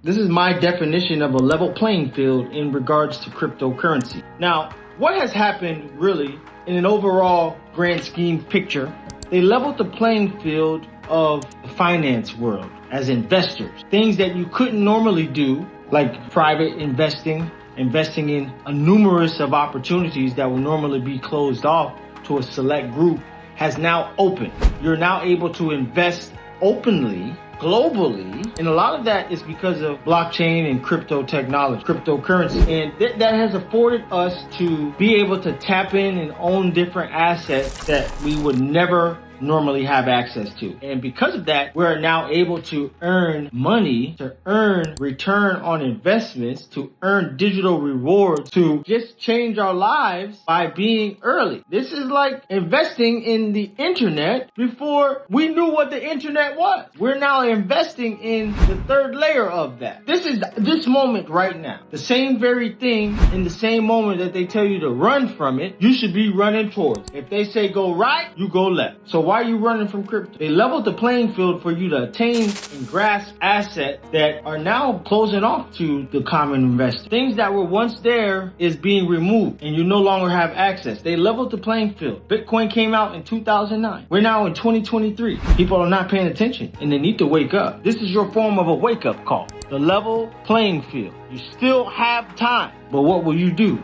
This is my definition of a level playing field in regards to cryptocurrency. Now, what has happened really in an overall grand scheme picture? They leveled the playing field of the finance world as investors. Things that you couldn't normally do, like private investing in a numerous of opportunities that will normally be closed off to a select group, has now opened. You're now able to invest openly, globally, and a lot of that is because of blockchain and crypto technology, cryptocurrency. And that has afforded us to be able to tap in and own different assets that we would never normally have access to. And because of that, we're now able to earn money, to earn return on investments, to earn digital rewards, to just change our lives by being early. This is like investing in the internet before we knew what the internet was. We're now investing in the third layer of that. This is this moment right now. The same very thing in the same moment that they tell you to run from it, you should be running towards. If they say go right, you go left. So why are you running from crypto? They leveled the playing field for you to attain and grasp assets that are now closing off to the common investor. Things that were once there is being removed and you no longer have access. They leveled the playing field. Bitcoin came out in 2009. We're now in 2023. People are not paying attention and they need to wake up. This is your form of a wake-up call. The level playing field. You still have time, but what will you do?